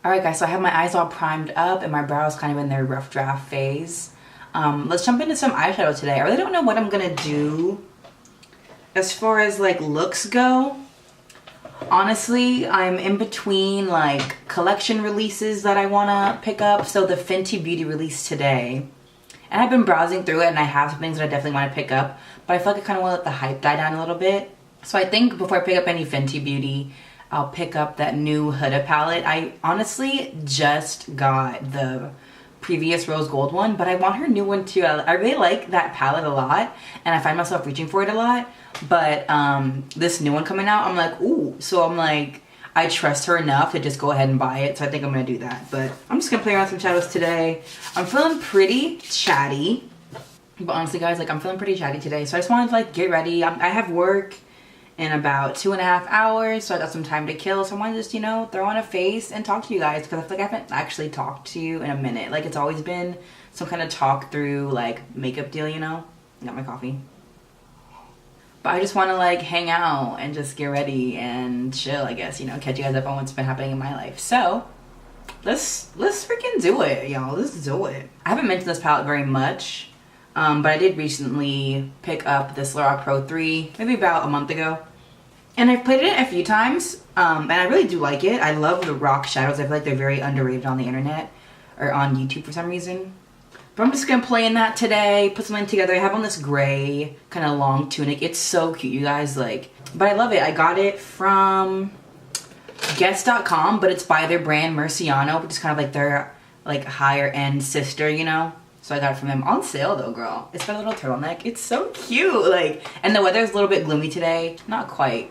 Alright guys, so I have my eyes all primed up and my brows kind of in their rough draft phase. Let's jump into some eyeshadow today. I really don't know what I'm gonna do as far as like looks go. Honestly, I'm in between like collection releases that I wanna pick up. So the Fenty Beauty release today. And I've been browsing through it and I have some things that I definitely wanna pick up. But I feel like I kinda wanna let the hype die down a little bit. So I think before I pick up any Fenty Beauty, I'll pick up that new Huda palette. I honestly just got the previous rose gold one, but I want her new one too. I really like that palette a lot and I find myself reaching for it a lot. But this new one coming out, I'm like, ooh. So I'm like, I trust her enough to just go ahead and buy it. So I think I'm gonna do that. But I'm just gonna play around with some shadows today. I'm feeling pretty chatty. But honestly guys, like I'm feeling pretty chatty today. So I just wanted to like get ready. I have work in about 2.5 hours, so I got some time to kill. So I want to just, you know, throw on a face and talk to you guys because I feel like I haven't actually talked to you in a minute. Like it's always been some kind of talk through like makeup deal, you know. Got my coffee. But I just want to like hang out and just get ready and chill, I guess, you know, catch you guys up on what's been happening in my life. So let's freaking do it, y'all. Let's do it. I haven't mentioned this palette very much. But I did recently pick up this Lorac Pro 3, maybe about a month ago. And I've played it a few times, and I really do like it. I love the rock shadows. I feel like they're very underrated on the internet, or on YouTube for some reason. But I'm just going to play in that today, put something together. I have on this gray, kind of long tunic. It's so cute, you guys. Like, but I love it. I got it from Guess.com, but it's by their brand Murciano, which is kind of like their like higher end sister, you know? So I got it from them on sale though, girl. It's got a little turtleneck. It's so cute. Like, and the weather's a little bit gloomy today. Not quite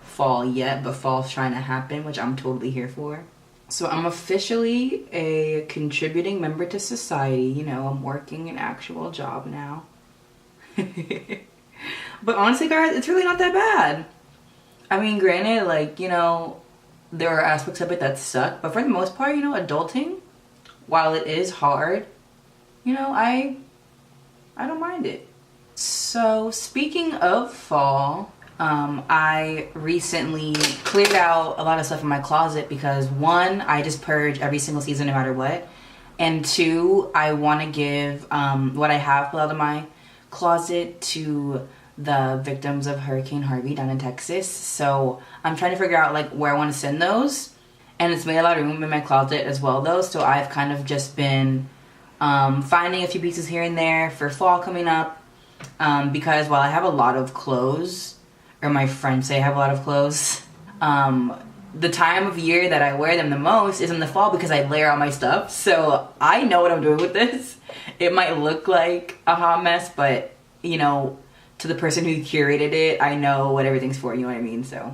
fall yet, but fall's trying to happen, which I'm totally here for. So I'm officially a contributing member to society. You know, I'm working an actual job now. But honestly, guys, it's really not that bad. I mean, granted, like, you know, there are aspects of it that suck, but for the most part, you know, adulting, while it is hard, you know, I don't mind it. So speaking of fall, I recently cleared out a lot of stuff in my closet because one, I just purge every single season no matter what. And two, I want to give what I have pulled out of my closet to the victims of Hurricane Harvey down in Texas. So I'm trying to figure out like where I want to send those. And it's made a lot of room in my closet as well though. So I've kind of just been finding a few pieces here and there for fall coming up, because while I have a lot of clothes, or my friends say I have a lot of clothes, the time of year that I wear them the most is in the fall because I layer all my stuff. So I know what I'm doing with this. It might look like a hot mess, but you know, to the person who curated it, I know what everything's for, you know what I mean? So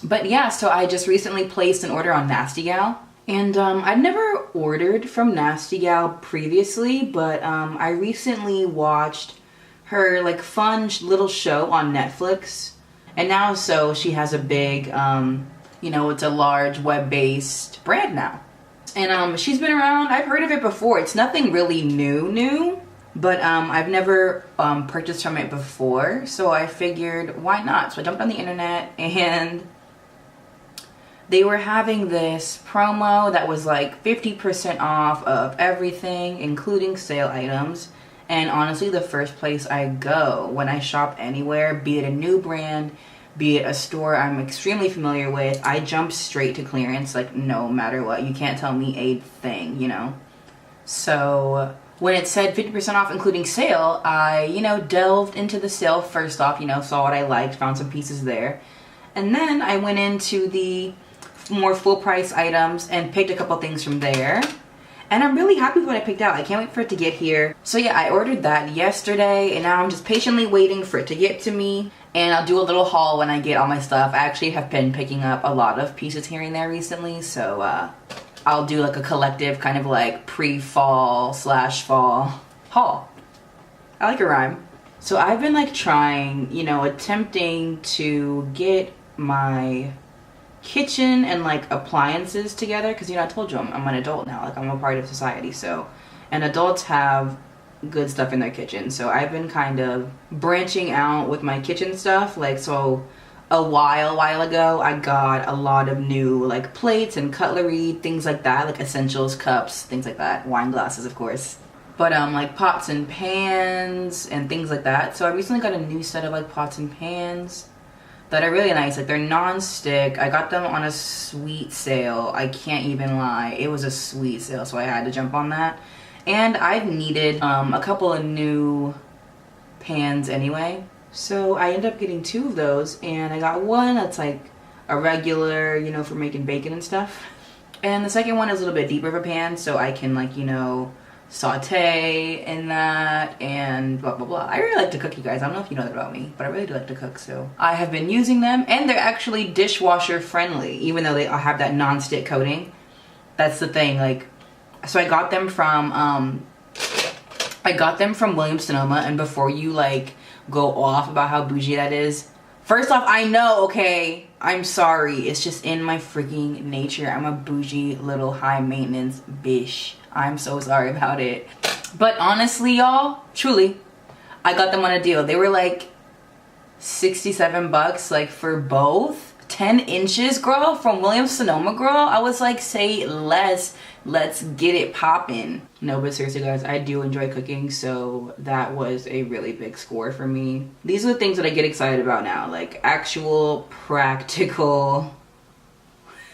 but yeah, so I just recently placed an order on Nasty Gal. And I'd never ordered from Nasty Gal previously, but I recently watched her like fun little show on Netflix. And now so she has a big, you know, it's a large web-based brand now. And she's been around, I've heard of it before. It's nothing really new, but I've never purchased from it before. So I figured, why not? So I jumped on the internet and they were having this promo that was like 50% off of everything, including sale items. And honestly, the first place I go when I shop anywhere, be it a new brand, be it a store I'm extremely familiar with, I jump straight to clearance, like no matter what. You can't tell me a thing, you know? So when it said 50% off including sale, I, you know, delved into the sale first off, you know, saw what I liked, found some pieces there. And then I went into the more full price items and picked a couple things from there. And I'm really happy with what I picked out. I can't wait for it to get here. So yeah, I ordered that yesterday and now I'm just patiently waiting for it to get to me. And I'll do a little haul when I get all my stuff. I actually have been picking up a lot of pieces here and there recently. So I'll do like a collective kind of like pre-fall / fall haul. I like a rhyme. So I've been like trying, you know, attempting to get my kitchen and like appliances together because, you know, I told you I'm an adult now, like I'm a part of society. So, and adults have good stuff in their kitchen. So I've been kind of branching out with my kitchen stuff. Like, so a while ago, I got a lot of new like plates and cutlery, things like that, like essentials, cups, things like that, wine glasses of course, but like pots and pans and things like that. So I recently got a new set of like pots and pans that are really nice. Like they're non-stick. I got them on a sweet sale. I can't even lie, it was a sweet sale, so I had to jump on that. And I needed a couple of new pans anyway, so I ended up getting 2 of those, and I got one that's like a regular, you know, for making bacon and stuff, and the second one is a little bit deeper of a pan, so I can like, you know, saute in that and blah blah blah. I really like to cook, you guys. I don't know if you know that about me, but I really do like to cook, so I have been using them, and they're actually dishwasher friendly, even though they have that non-stick coating. That's the thing. Like, so I got them from Williams-Sonoma, and before you like go off about how bougie that is, first off, I know, okay, I'm sorry, it's just in my freaking nature. I'm a bougie little high maintenance bitch. I'm so sorry about it. But honestly, y'all, truly, I got them on a deal. They were like 67 bucks, like for both. 10 inches, girl, from Williams-Sonoma, girl. I was like, say less, let's get it poppin'. No, but seriously guys, I do enjoy cooking, so that was a really big score for me. These are the things that I get excited about now, like actual practical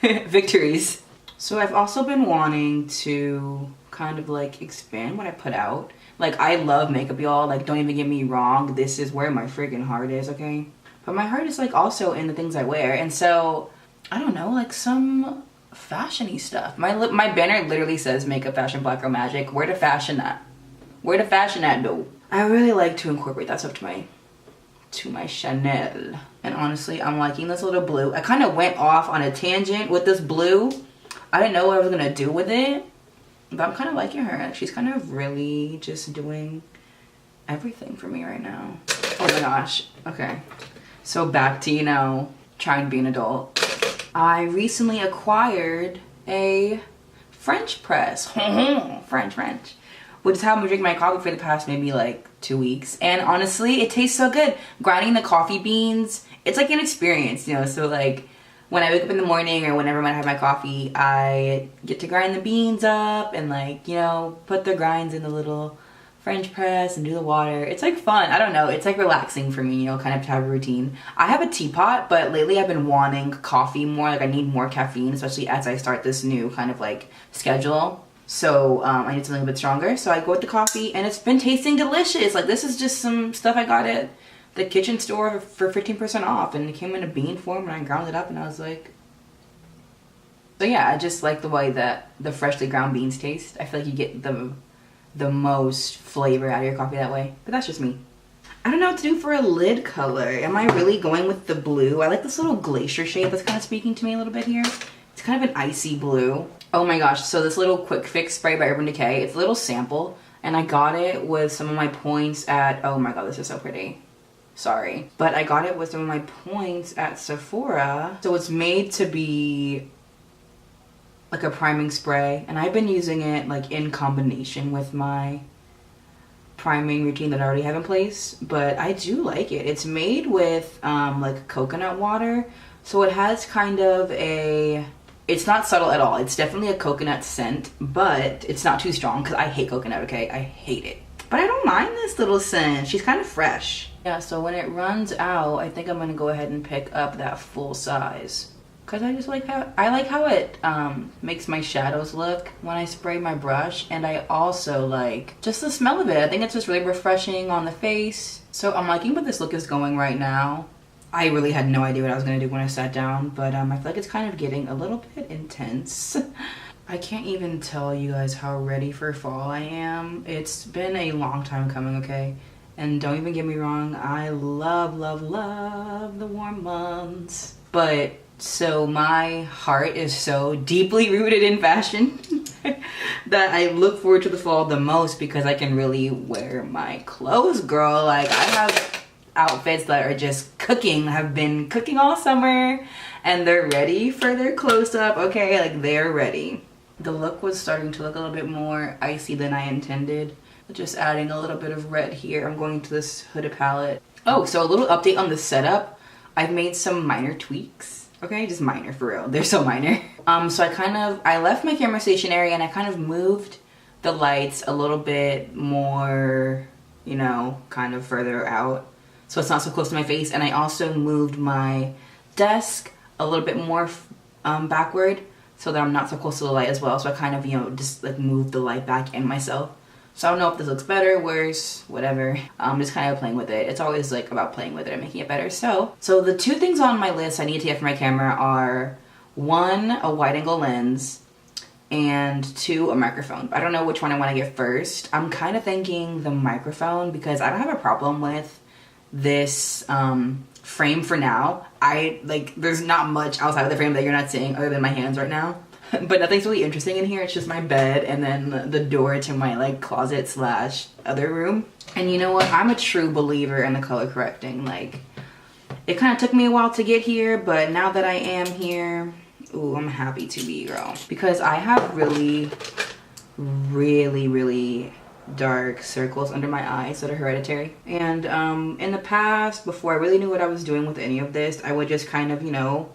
victories. So I've also been wanting to kind of like expand what I put out. Like, I love makeup, y'all. Like, don't even get me wrong, this is where my freaking heart is, okay? But my heart is like also in the things I wear, and so I don't know, like some fashiony stuff. My banner literally says makeup, fashion, black girl magic. Where to fashion that? Where to fashion that though? I really like to incorporate that stuff to my Chanel. And honestly, I'm liking this little blue. I kind of went off on a tangent with this blue. I didn't know what I was gonna do with it, but I'm kind of liking her. She's kind of really just doing everything for me right now. Oh my gosh. Okay. So back to, you know, trying to be an adult. I recently acquired a French press. French. Which is how I've been drinking my coffee for the past maybe like 2 weeks. And honestly, it tastes so good. Grinding the coffee beans, it's like an experience, you know. So like when I wake up in the morning or whenever I have my coffee, I get to grind the beans up and like, you know, put the grinds in the little French press and do the water. It's like fun. I don't know. It's like relaxing for me, you know, kind of to have a routine. I have a teapot, but lately I've been wanting coffee more. Like I need more caffeine, especially as I start this new kind of like schedule. So I need something a bit stronger. So I go with the coffee, and it's been tasting delicious. Like this is just some stuff I got at the kitchen store for 15% off, and it came in a bean form, and I ground it up, and I was like, so yeah, I just like the way that the freshly ground beans taste. I feel like you get the most flavor out of your coffee that way, but that's just me. I don't know what to do for a lid color. Am I really going with the blue? I like this little glacier shade that's kind of speaking to me a little bit here. It's kind of an icy blue. Oh my gosh, so this little quick fix spray by Urban Decay, it's a little sample, and I got it with some of my points at, oh my god, this is so pretty. Sorry. But I got it with some of my points at Sephora. So it's made to be like a priming spray, and I've been using it like in combination with my priming routine that I already have in place, but I do like it. It's made with like coconut water, so it has kind of a, it's not subtle at all. It's definitely a coconut scent, but it's not too strong because I hate coconut, okay? I hate it. But I don't mind this little scent. She's kind of fresh. Yeah, so when it runs out, I think I'm gonna go ahead and pick up that full size. Cause I just like how it makes my shadows look when I spray my brush, and I also like just the smell of it. I think it's just really refreshing on the face. So I'm liking where this look is going right now. I really had no idea what I was gonna do when I sat down, but I feel like it's kind of getting a little bit intense. I can't even tell you guys how ready for fall I am. It's been a long time coming, okay? And don't even get me wrong, I love the warm months. But so my heart is so deeply rooted in fashion that I look forward to the fall the most, because I can really wear my clothes, girl. Like I have outfits that are just cooking, have been cooking all summer, and they're ready for their close-up, okay? Like they're ready. The look was starting to look a little bit more icy than I intended. Just adding a little bit of red here. I'm going to this Huda palette. Oh, so a little update on the setup. I've made some minor tweaks. Okay, just minor for real. They're so minor. So I left my camera stationary and I kind of moved the lights a little bit more, you know, kind of further out, so it's not so close to my face. And I also moved my desk a little bit more backward so that I'm not so close to the light as well. So I kind of, you know, just like moved the light back in myself. So I don't know if this looks better, worse, whatever. I'm just kind of playing with it. It's always like about playing with it and making it better. So the two things on my list I need to get for my camera are, one, a wide angle lens, and two, a microphone. I don't know which one I want to get first. I'm kind of thinking the microphone because I don't have a problem with this frame for now. There's not much outside of the frame that you're not seeing other than my hands right now. But nothing's really interesting in here. It's just my bed and then the door to my like closet slash other room. And you know what? I'm a true believer in the color correcting. Like, it kind of took me a while to get here, but now that I am here, ooh, I'm happy to be, girl. Because I have really, really, really dark circles under my eyes that are hereditary. And in the past, before I really knew what I was doing with any of this, I would just kind of, you know,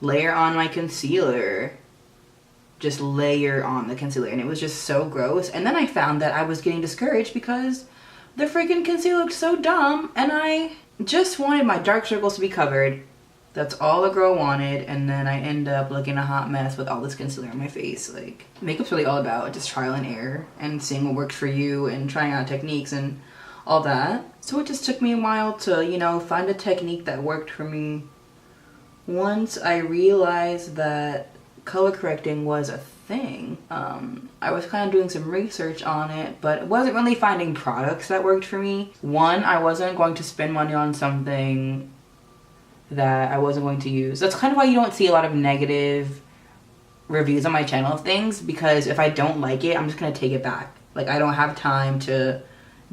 layer on my concealer. Just layer on the concealer, and it was just so gross. And then I found that I was getting discouraged because the freaking concealer looked so dumb, and I just wanted my dark circles to be covered. That's all a girl wanted, and then I end up looking a hot mess with all this concealer on my face. Like, makeup's really all about just trial and error and seeing what works for you and trying out techniques and all that. So it just took me a while to, you know, find a technique that worked for me. Once I realized that color correcting was a thing, I was kind of doing some research on it, but wasn't really finding products that worked for me. One, I wasn't going to spend money on something that I wasn't going to use. That's kind of why you don't see a lot of negative reviews on my channel of things, because if I don't like it, I'm just gonna take it back. Like, I don't have time to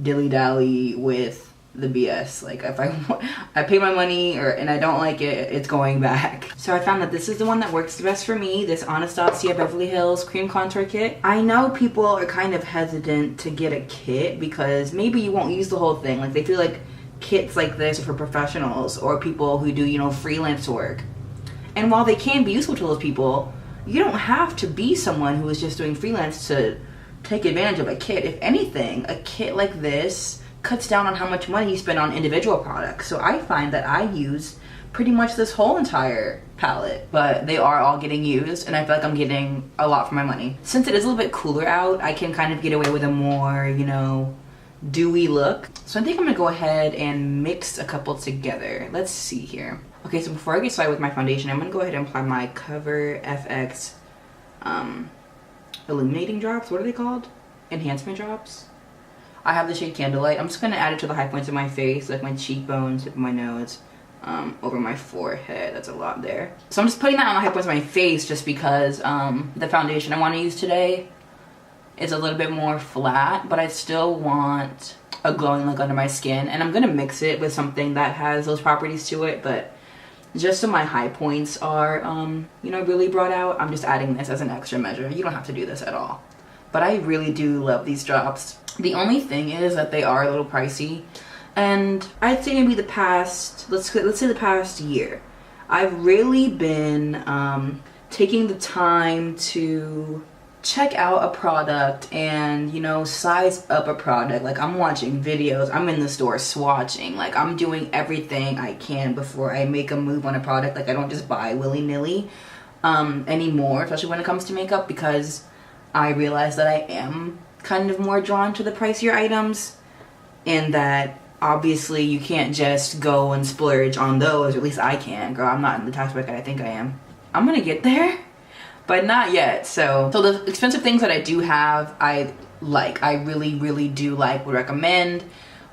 dilly-dally with the BS. Like, if I pay my money and I don't like it, it's going back. So I found that this is the one that works the best for me, this Anastasia Beverly Hills Cream Contour Kit. I know people are kind of hesitant to get a kit because maybe you won't use the whole thing. Like, they feel like kits like this are for professionals or people who do, you know, freelance work. And while they can be useful to those people, you don't have to be someone who is just doing freelance to take advantage of a kit. If anything, a kit like this cuts down on how much money you spend on individual products. So I find that I use pretty much this whole entire palette, but they are all getting used and I feel like I'm getting a lot for my money. Since it is a little bit cooler out, I can kind of get away with a more, you know, dewy look. So I think I'm gonna go ahead and mix a couple together. Let's see here. Okay, so before I get started with my foundation, I'm gonna go ahead and apply my Cover FX illuminating drops. What are they called? Enhancement drops. I have the shade Candlelight. I'm just going to add it to the high points of my face, like my cheekbones, tip of my nose, over my forehead. That's a lot there. So I'm just putting that on the high points of my face just because the foundation I want to use today is a little bit more flat, but I still want a glowing look under my skin. And I'm going to mix it with something that has those properties to it, but just so my high points are, you know, really brought out, I'm just adding this as an extra measure. You don't have to do this at all. But I really do love these drops. The only thing is that they are a little pricey, and I'd say maybe the past, let's say the past year, I've really been taking the time to check out a product and, you know, size up a product. Like, I'm watching videos, I'm in the store swatching, like I'm doing everything I can before I make a move on a product. Like, I don't just buy willy-nilly anymore, especially when it comes to makeup, because I realize that I am kind of more drawn to the pricier items, and that obviously you can't just go and splurge on those, or at least I can't. Girl, I'm not in the tax bracket I think I am. I'm gonna get there, but not yet. So the expensive things that I do have, I like. I really, really do like, would recommend.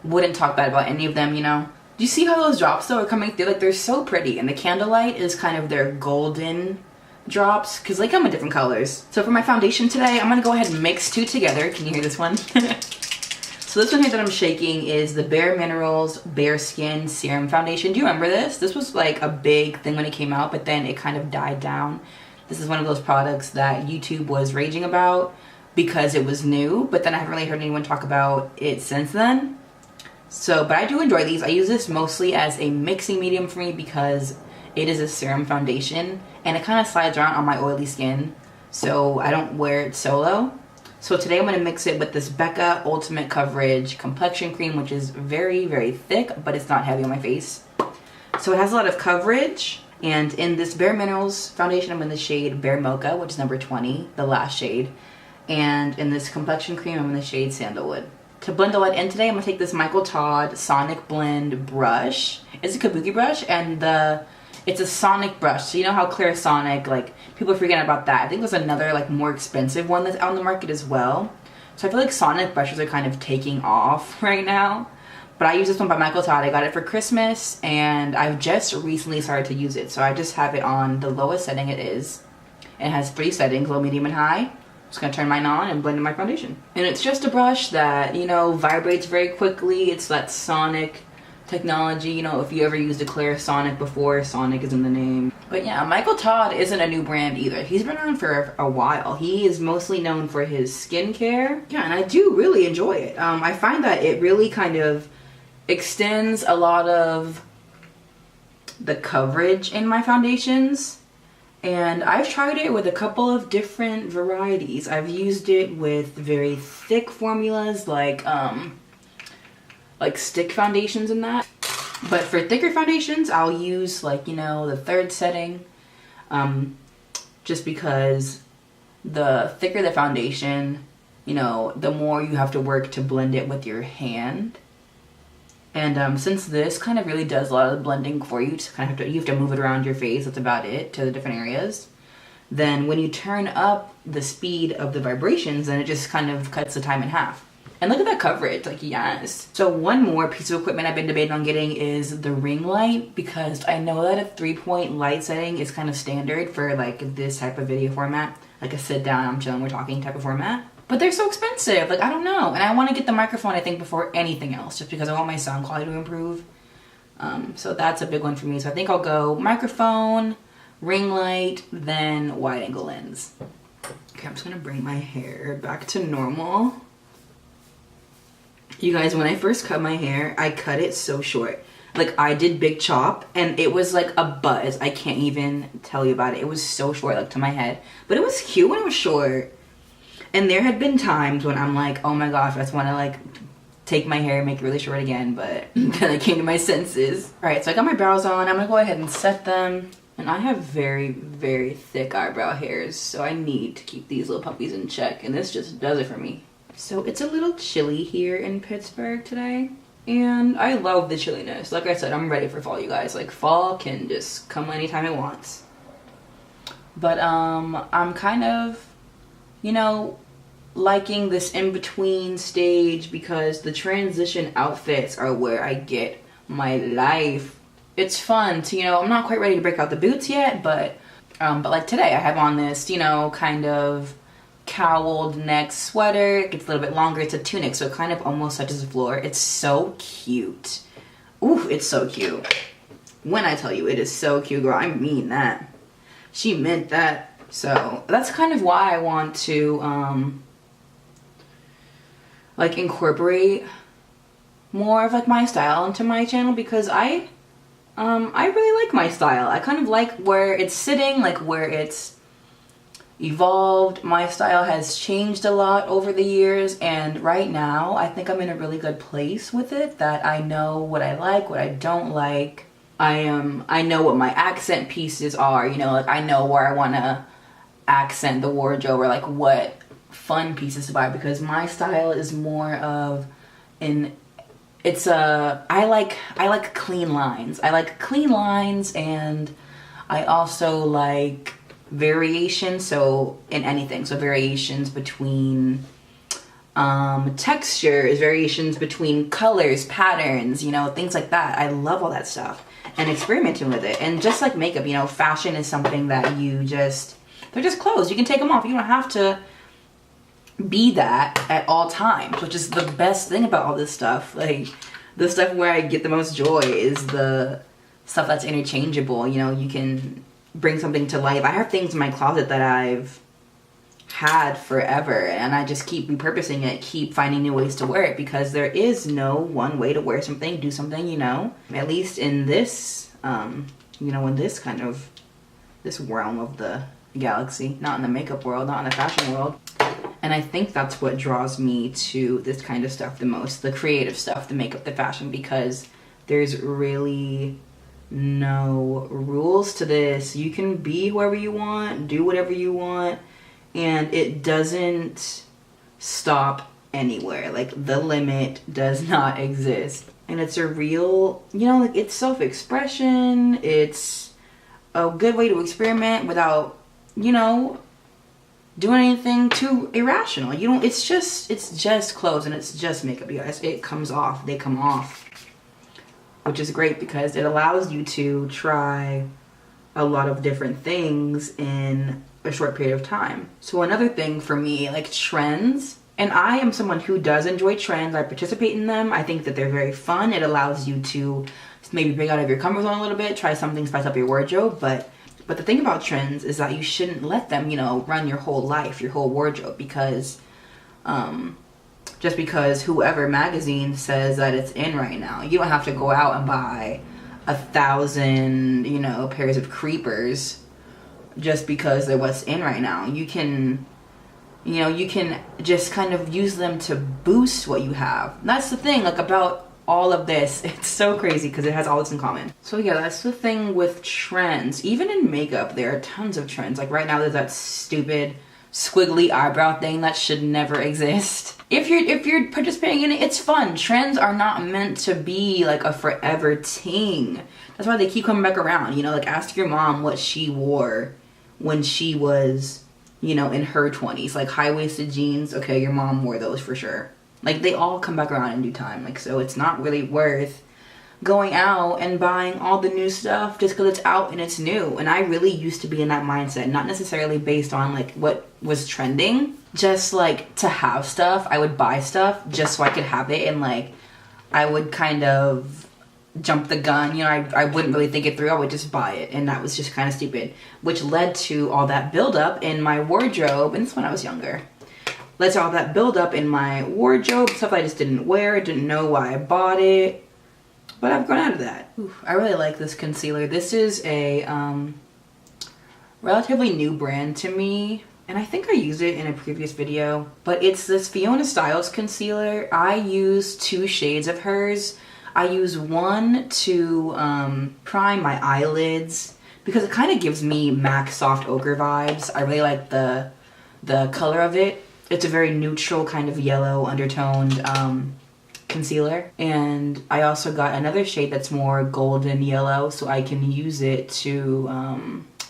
Wouldn't talk bad about any of them, you know. Do you see how those drops though are coming through? Like, they're so pretty, and the Candlelight is kind of their golden drops because they come in different colors. So for my foundation today, I'm gonna go ahead and mix two together. Can you hear this one? So this one here that I'm shaking is the BareMinerals Bareskin Serum Foundation. Do you remember this? This was like a big thing when it came out, but then it kind of died down. This is one of those products that YouTube was raging about because it was new, but then I haven't really heard anyone talk about it since then. So, but I do enjoy these. I use this mostly as a mixing medium for me because it is a serum foundation and it kind of slides around on my oily skin, so I don't wear it solo. So today I'm going to mix it with this Becca Ultimate Coverage Complexion Cream, which is very, very thick, but it's not heavy on my face. So it has a lot of coverage. And in this BareMinerals foundation, I'm in the shade Bare Mocha, which is number 20, the last shade. And in this complexion cream, I'm in the shade Sandalwood. To blend all that in today, I'm going to take this Michael Todd Sonic Blend brush. It's a kabuki brush, and it's a sonic brush. So you know how Clarisonic, like, people are forgetting about that. I think there's another, like, more expensive one that's out on the market as well. So I feel like sonic brushes are kind of taking off right now. But I use this one by Michael Todd. I got it for Christmas, and I've just recently started to use it. So I just have it on the lowest setting it is. It has 3 settings, low, medium, and high. Just gonna turn mine on and blend in my foundation. And it's just a brush that, you know, vibrates very quickly. It's that sonic technology. You know, if you ever used a Clarisonic before, Sonic is in the name. But yeah, Michael Todd isn't a new brand either. He's been around for a while. He is mostly known for his skincare. Yeah, and I do really enjoy it. I find that it really kind of extends a lot of the coverage in my foundations. And I've tried it with a couple of different varieties. I've used it with very thick formulas like stick foundations and that. But for thicker foundations, I'll use, like, you know, the 3rd setting. Just because the thicker the foundation, you know, the more you have to work to blend it with your hand. And since this kind of really does a lot of the blending for you, you have to move it around your face, that's about it, to the different areas. Then when you turn up the speed of the vibrations, then it just kind of cuts the time in half. And look at that coverage, like, yes. So one more piece of equipment I've been debating on getting is the ring light, because I know that a 3-point light setting is kind of standard for, like, this type of video format, like a sit down, I'm chilling, we're talking type of format. But they're so expensive, like, I don't know. And I want to get the microphone, I think, before anything else, just because I want my sound quality to improve. So that's a big one for me. So I think I'll go microphone, ring light, then wide angle lens. Okay, I'm just gonna bring my hair back to normal. You guys, when I first cut my hair, I cut it so short. Like, I did big chop, and it was like a buzz. I can't even tell you about it. It was so short, like, to my head. But it was cute when it was short. And there had been times when I'm like, oh my gosh, I just want to, like, take my hair and make it really short again, but then I came to my senses. All right, so I got my brows on. I'm gonna go ahead and set them. And I have very, very thick eyebrow hairs, so I need to keep these little puppies in check, and this just does it for me. So it's a little chilly here in Pittsburgh today, and I love the chilliness. Like I said, I'm ready for fall, you guys. Like, fall can just come anytime it wants. But I'm kind of, you know, liking this in-between stage because the transition outfits are where I get my life. It's fun to, you know, I'm not quite ready to break out the boots yet, but like today I have on this, you know, kind of cowled neck sweater. It gets a little bit longer. It's a tunic, so it kind of almost touches the floor. It's so cute. Ooh, it's so cute. When I tell you it is so cute, girl, I mean that. She meant that. So that's kind of why I want to like incorporate more of like my style into my channel, because I really like my style. I kind of like where it's sitting, like where it's evolved. My style has changed a lot over the years, and right now I think I'm in a really good place with it, that I know what I like, what I don't like. I know what my accent pieces are, you know, like I know where I want to accent the wardrobe, or like what fun pieces to buy, because my style is more of I like clean lines. I like clean lines, and I also like variation, so in anything. So variations between textures, variations between colors, patterns, you know, things like that. I love all that stuff and experimenting with it. And just like makeup, you know, fashion is something that they're just clothes. You can take them off. You don't have to be that at all times, which is the best thing about all this stuff. Like, the stuff where I get the most joy is the stuff that's interchangeable. You know, you can bring something to life. I have things in my closet that I've had forever, and I just keep repurposing it, keep finding new ways to wear it, because there is no one way to wear something, do something, you know, at least in this, you know, in this kind of, this realm of the galaxy, not in the makeup world, not in the fashion world. And I think that's what draws me to this kind of stuff the most, the creative stuff, the makeup, the fashion, because there's really no rules to this. You can be whoever you want, do whatever you want, and it doesn't stop anywhere. Like, the limit does not exist. And it's a real, you know, like, it's self-expression. It's a good way to experiment without, you know, doing anything too irrational. You know, it's just clothes and it's just makeup, you guys. It comes off, they come off, which is great because it allows you to try a lot of different things in a short period of time. So another thing for me, like trends, and I am someone who does enjoy trends. I participate in them. I think that they're very fun. It allows you to maybe break out of your comfort zone a little bit, try something, spice up your wardrobe. But the thing about trends is that you shouldn't let them, you know, run your whole life, your whole wardrobe, because just because whoever magazine says that it's in right now, you don't have to go out and buy 1,000, you know, pairs of creepers just because they're what's in right now. You can, you know, you can just kind of use them to boost what you have. And that's the thing, like, about all of this. It's so crazy because it has all this in common. So yeah, that's the thing with trends. Even in makeup, there are tons of trends. Like right now, there's that stupid squiggly eyebrow thing that should never exist. If you're participating in it, it's fun. Trends are not meant to be like a forever thing. That's why they keep coming back around. You know, like ask your mom what she wore when she was, you know, in her 20s. Like high-waisted jeans. Okay, your mom wore those for sure. Like they all come back around in due time. Like, so it's not really worth going out and buying all the new stuff just because it's out and it's new. And I really used to be in that mindset, not necessarily based on like what was trending, just like to have stuff. I would buy stuff just so I could have it, and like I would kind of jump the gun, you know. I wouldn't really think it through. I would just buy it, and that was just kind of stupid, which led to all that buildup in my wardrobe. And this when I was younger, led to all that buildup in my wardrobe, stuff I just didn't wear, didn't know why I bought it. But I've grown out of that. Ooh, I really like this concealer. This is a relatively new brand to me, and I think I used it in a previous video. But it's this Fiona Stiles concealer. I use 2 shades of hers. I use one to prime my eyelids because it kind of gives me MAC Soft Ochre vibes. I really like the color of it. It's a very neutral kind of yellow undertoned concealer. And I also got another shade that's more golden yellow, so I can use it to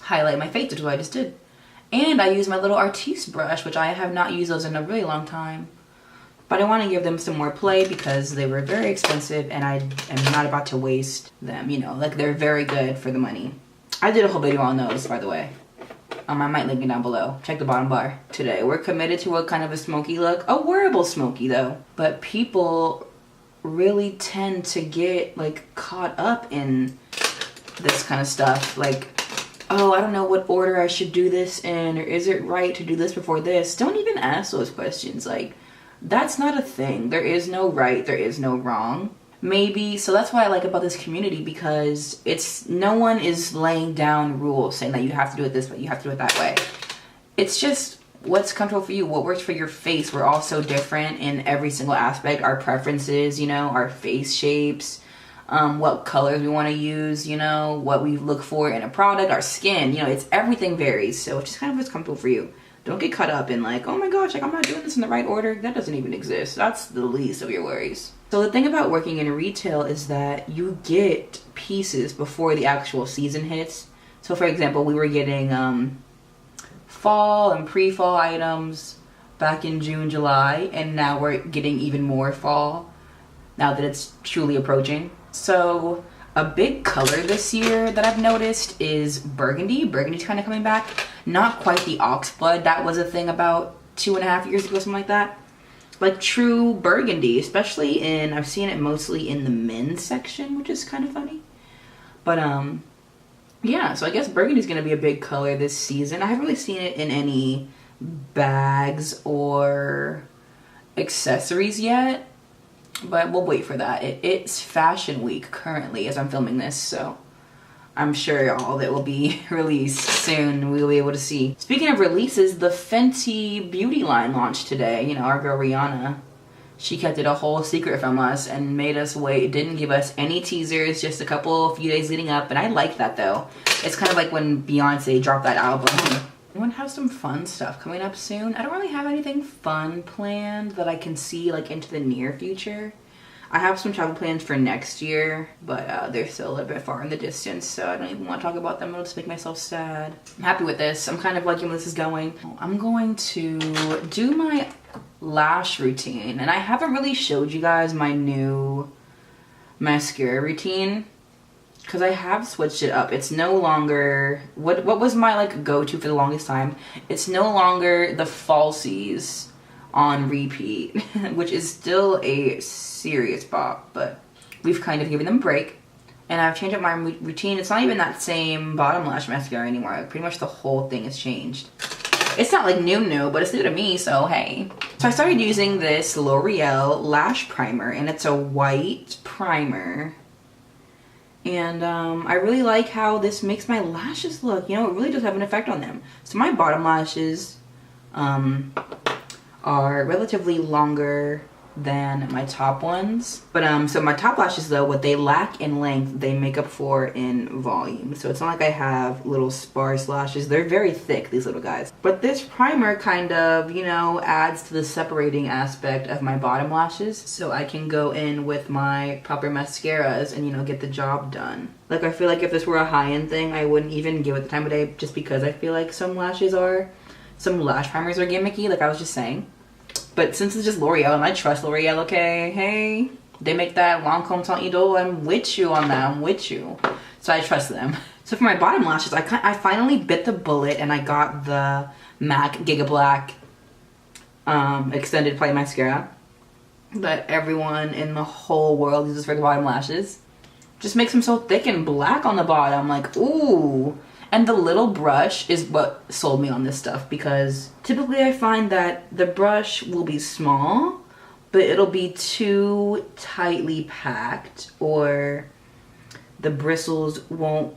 highlight my face, which is what I just did. And I use my little Artiste brush, which I have not used those in a really long time. But I want to give them some more play because they were very expensive and I am not about to waste them, you know, like they're very good for the money. I did a whole video on those, by the way. I might link it down below. Check the bottom bar. Today we're committed to a kind of a smoky look. A wearable smoky though. But people really tend to get like caught up in this kind of stuff. Like, oh, I don't know what order I should do this in, or is it right to do this before this? Don't even ask those questions. Like, that's not a thing. There is no right, there is no wrong. Maybe, so that's what I like about this community, because it's, no one is laying down rules saying that you have to do it this way, you have to do it that way. It's just what's comfortable for you, what works for your face. We're all so different in every single aspect. Our preferences, you know, our face shapes, what colors we want to use, you know, what we look for in a product, our skin, you know, it's everything varies. So it's just kind of what's comfortable for you. Don't get caught up in like, oh my gosh, like I'm not doing this in the right order. That doesn't even exist. That's the least of your worries. So the thing about working in retail is that you get pieces before the actual season hits. So for example, we were getting fall and pre-fall items back in June, July, and now we're getting even more fall now that it's truly approaching. So a big color this year that I've noticed is burgundy. Burgundy's kind of coming back. Not quite the oxblood. That was a thing about 2.5 years ago, something like that. Like true burgundy, especially in, I've seen it mostly in the men's section, which is kind of funny. But yeah, so I guess burgundy's gonna be a big color this season. I haven't really seen it in any bags or accessories yet, but we'll wait for that. It's fashion week currently as I'm filming this, so I'm sure all of it will be released soon. We'll be able to see. Speaking of releases, the Fenty beauty line launched today. You know, our girl Rihanna, she kept it a whole secret from us and made us wait. Didn't give us any teasers, just a few days leading up. And I like that though. It's kind of like when Beyonce dropped that album. Anyone have some fun stuff coming up soon? I don't really have anything fun planned that I can see like into the near future. I have some travel plans for next year, but they're still a little bit far in the distance, so I don't even want to talk about them. It'll just make myself sad. I'm happy with this. I'm kind of liking where this is going. I'm going to do my lash routine, and I haven't really showed you guys my new mascara routine because I have switched it up. It's no longer what was my like go-to for the longest time. It's no longer the falsies on repeat, which is still a serious bop, but we've kind of given them a break, and I've changed up my routine. It's not even that same bottom lash mascara anymore. Like, pretty much the whole thing has changed. It's not like new, but it's new to me, so hey. So I started using this L'Oreal lash primer, and it's a white primer, and I really like how this makes my lashes look. You know, it really does have an effect on them. So my bottom lashes are relatively longer than my top ones, but so my top lashes though, what they lack in length they make up for in volume. So it's not like I have little sparse lashes. They're very thick, these little guys, but this primer kind of, you know, adds to the separating aspect of my bottom lashes, so I can go in with my proper mascaras and, you know, get the job done. Like, I feel like if this were a high-end thing, I wouldn't even give it the time of day, just because I feel like some lash primers are gimmicky, like I was just saying. But since it's just L'Oreal, and I trust L'Oreal, okay? Hey, they make that Lancome Teint Idole. I'm with you on that. I'm with you. So I trust them. So for my bottom lashes, I finally bit the bullet and I got the MAC Giga Black Extended Play Mascara that everyone in the whole world uses for the bottom lashes. Just makes them so thick and black on the bottom. Like, ooh. And the little brush is what sold me on this stuff, because typically I find that the brush will be small, but it'll be too tightly packed, or the bristles won't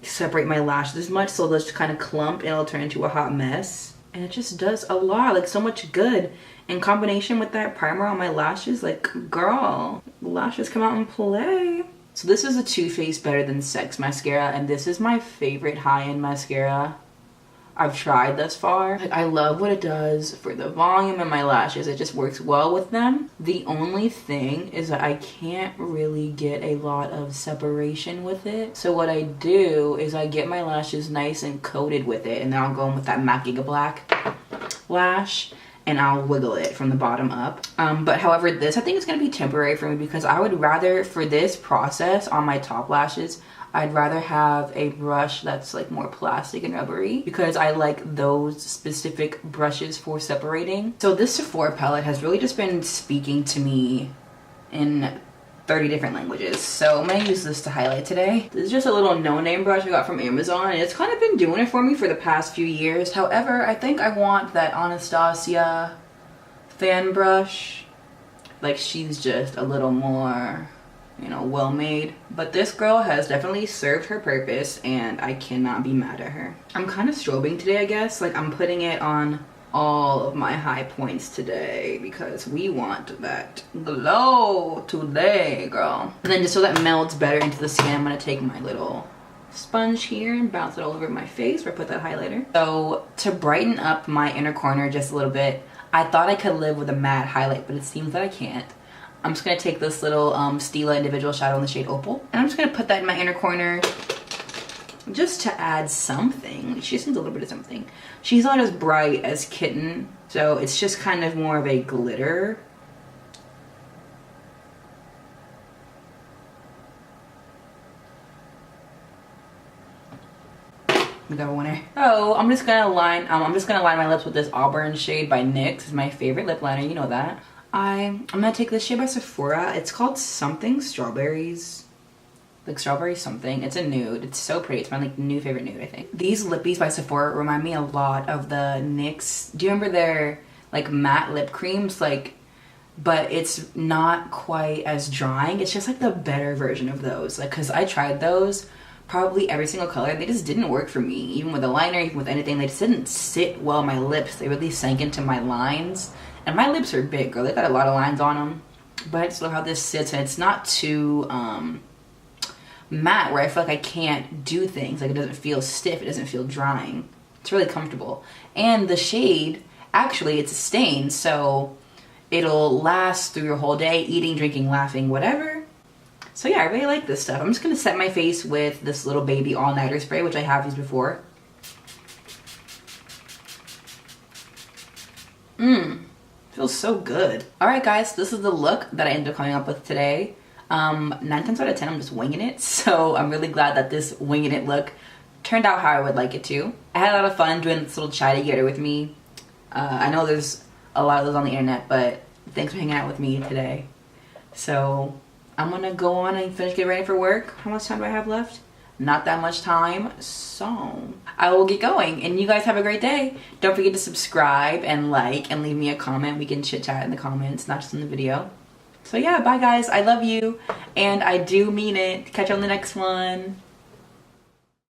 separate my lashes as much, so they'll just kind of clump and it'll turn into a hot mess. And it just does a lot, like so much good. In combination with that primer on my lashes, like, girl, lashes come out and play. So this is a Too Faced Better Than Sex mascara, and this is my favorite high-end mascara I've tried thus far. Like, I love what it does for the volume in my lashes. It just works well with them. The only thing is that I can't really get a lot of separation with it. So what I do is I get my lashes nice and coated with it, and then I'll go in with that MAC Giga Black lash, and I'll wiggle it from the bottom up. But however, this I think is going to be temporary for me, because I would rather, for this process on my top lashes, I'd rather have a brush that's like more plastic and rubbery, because I like those specific brushes for separating. So this Sephora palette has really just been speaking to me in 30 different languages. So I'm gonna use this to highlight today. This is just a little no-name brush I got from Amazon, and it's kind of been doing it for me for the past few years. However, I think I want that Anastasia fan brush. Like, she's just a little more, you know, well-made. But this girl has definitely served her purpose, and I cannot be mad at her. I'm kind of strobing today, I guess. Like, I'm putting it on all of my high points today, because we want that glow today, girl. And then just so that melds better into the skin, I'm gonna take my little sponge here and bounce it all over my face where I put that highlighter. So to brighten up my inner corner just a little bit, I thought I could live with a matte highlight, but it seems that I can't. I'm just gonna take this little Stila individual shadow in the shade Opal, and I'm just gonna put that in my inner corner just to add something. She just needs a little bit of something. She's not as bright as Kitten, so it's just kind of more of a glitter. We got a winner. So I'm just gonna line my lips with this Auburn shade by NYX. It's my favorite lip liner, you know that. I'm gonna take this shade by Sephora. It's called something Strawberries. like strawberry something. It's a nude. It's so pretty. It's my like new favorite nude, I think. These lippies by Sephora remind me a lot of the NYX. Do you remember their like matte lip creams? Like, but it's not quite as drying. It's just like the better version of those. Like, cause I tried those, probably every single color. They just didn't work for me. Even with a liner, even with anything, they just didn't sit well on my lips. They really sank into my lines. And my lips are big, girl. They got a lot of lines on them. But I just love how this sits, and it's not too matte where I feel like I can't do things. Like, it doesn't feel stiff. It doesn't feel drying. It's really comfortable. And the shade, actually, it's a stain, so it'll last through your whole day, eating, drinking, laughing, whatever. So yeah, I really like this stuff. I'm just gonna set my face with this little baby all-nighter spray, which I have used before. Feels so good. All right, guys, this is the look that I ended up coming up with today. 9 times out of 10, I'm just winging it. So I'm really glad that this winging it look turned out how I would like it to. I had a lot of fun doing this little Chatty getter with me. I know there's a lot of those on the internet, but thanks for hanging out with me today. So I'm gonna go on and finish getting ready for work. How much time do I have left? Not that much time, so I will get going, and you guys have a great day. Don't forget to subscribe and like and leave me a comment. We can chit chat in the comments, not just in the video. So yeah, bye guys, I love you, and I do mean it. Catch you on the next one.